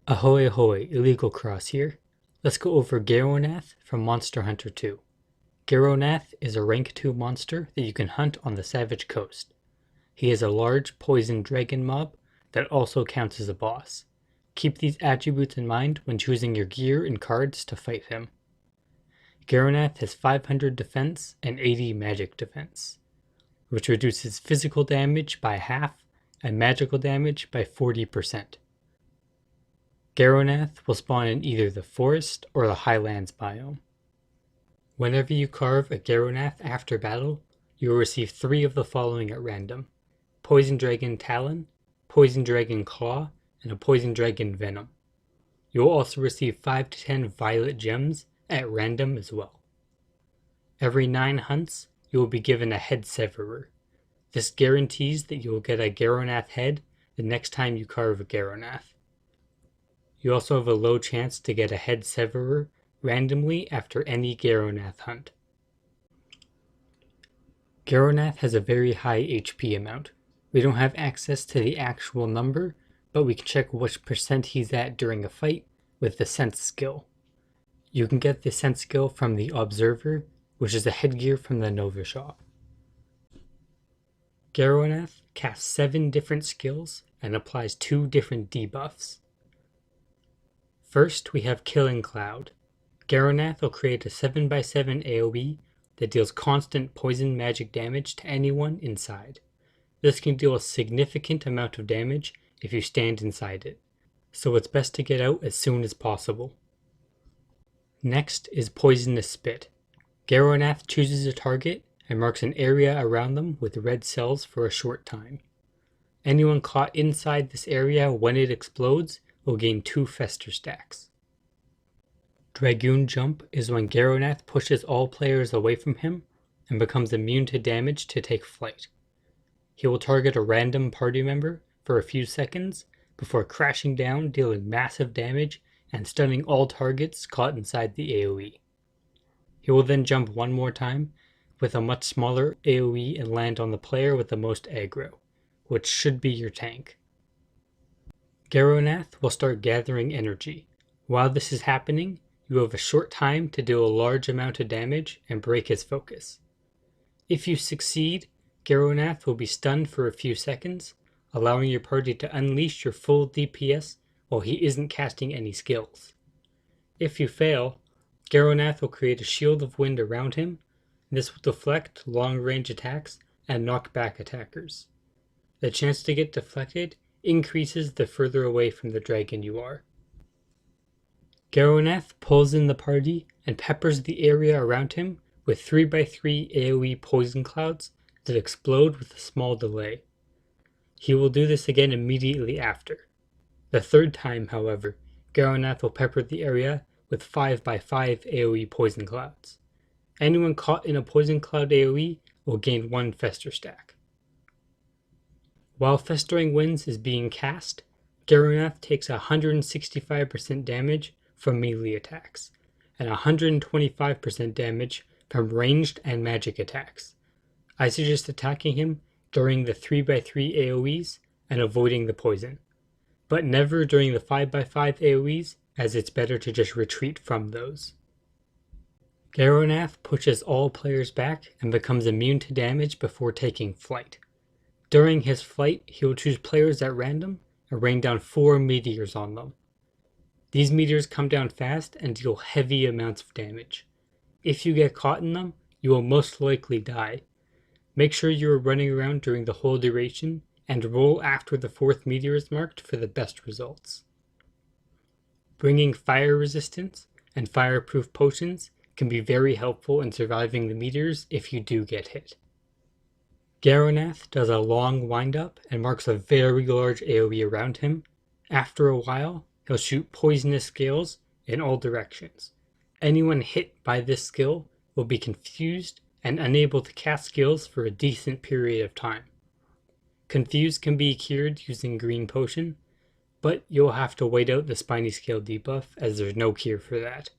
Ahoy ahoy, Illegal Cross here. Let's go over Garronath from Monster Hunter 2. Garronath is a rank 2 monster that you can hunt on the Savage Coast. He is a large poison dragon mob that also counts as a boss. Keep these attributes in mind when choosing your gear and cards to fight him. Garronath has 500 defense and 80 magic defense, which reduces physical damage by half and magical damage by 40%. Garronath will spawn in either the forest or the highlands biome. Whenever you carve a Garronath after battle, you will receive 3 of the following at random: Poison Dragon Talon, Poison Dragon Claw, and a Poison Dragon Venom. You will also receive 5 to 10 Violet Gems at random as well. Every 9 hunts, you will be given a Head Severer. This guarantees that you will get a Garronath head the next time you carve a Garronath. You also have a low chance to get a Head Severer randomly after any Garronath hunt. Garronath has a very high HP amount. We don't have access to the actual number, but we can check which percent he's at during a fight with the Sense skill. You can get the Sense skill from the Observer, which is a headgear from the Nova shop. Garronath casts 7 different skills and applies 2 different debuffs. First, we have Killing Cloud. Garronath will create a 7x7 AoE that deals constant poison magic damage to anyone inside. This can deal a significant amount of damage if you stand inside it, so it's best to get out as soon as possible. Next is Poisonous Spit. Garronath chooses a target and marks an area around them with red cells for a short time. Anyone caught inside this area when it explodes will gain 2 Fester stacks. Dragoon Jump is when Garronath pushes all players away from him and becomes immune to damage to take flight. He will target a random party member for a few seconds before crashing down, dealing massive damage and stunning all targets caught inside the AoE. He will then jump one more time with a much smaller AoE and land on the player with the most aggro, which should be your tank. Garronath will start gathering energy. While this is happening, you have a short time to do a large amount of damage and break his focus. If you succeed, Garronath will be stunned for a few seconds, allowing your party to unleash your full DPS while he isn't casting any skills. If you fail, Garronath will create a shield of wind around him. This will deflect long-range attacks and knock back attackers. The chance to get deflected increases the further away from the dragon you are. Garronath pulls in the party and peppers the area around him with 3x3 AoE poison clouds that explode with a small delay. He will do this again immediately after. The third time, however, Garronath will pepper the area with 5x5 AoE poison clouds. Anyone caught in a poison cloud AoE will gain 1 Fester stack. While Festering Winds is being cast, Garronath takes 165% damage from melee attacks, and 125% damage from ranged and magic attacks. I suggest attacking him during the 3x3 AoEs and avoiding the poison, but never during the 5x5 AoEs, as it's better to just retreat from those. Garronath pushes all players back and becomes immune to damage before taking flight. During his flight, he will choose players at random and rain down 4 meteors on them. These meteors come down fast and deal heavy amounts of damage. If you get caught in them, you will most likely die. Make sure you are running around during the whole duration and roll after the 4th meteor is marked for the best results. Bringing fire resistance and fireproof potions can be very helpful in surviving the meteors if you do get hit. Garronath does a long wind-up and marks a very large AoE around him. After a while, he'll shoot poisonous scales in all directions. Anyone hit by this skill will be confused and unable to cast skills for a decent period of time. Confuse can be cured using green potion, but you'll have to wait out the spiny scale debuff as there's no cure for that.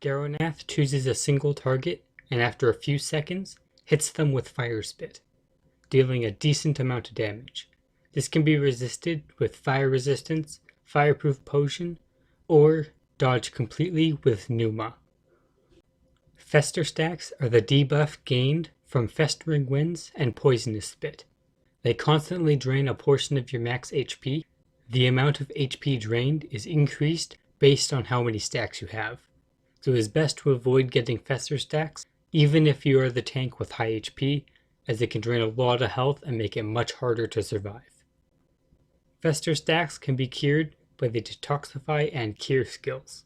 Garronath chooses a single target and after a few seconds hits them with Fire Spit, dealing a decent amount of damage. This can be resisted with fire resistance Fireproof Potion, or dodge completely with Pneuma. Fester stacks are the debuff gained from Festering Winds and Poisonous Spit. They constantly drain a portion of your max HP. The amount of HP drained is increased based on how many stacks you have, so it is best to avoid getting Fester stacks even if you are the tank with high HP, as it can drain a lot of health and make it much harder to survive. Fester stacks can be cured by the Detoxify and Cure skills,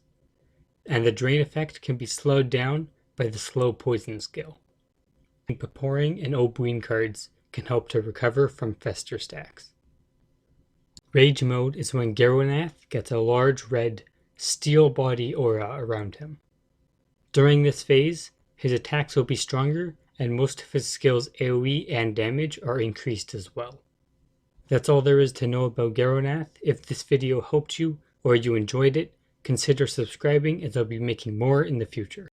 and the drain effect can be slowed down by the Slow Poison skill. Pouring and Obuin cards can help to recover from Fester stacks. Rage mode is when Garronath gets a large red steel body aura around him. During this phase, his attacks will be stronger and most of his skills AoE and damage are increased as well. That's all there is to know about Garronath. If this video helped you or you enjoyed it, consider subscribing as I'll be making more in the future.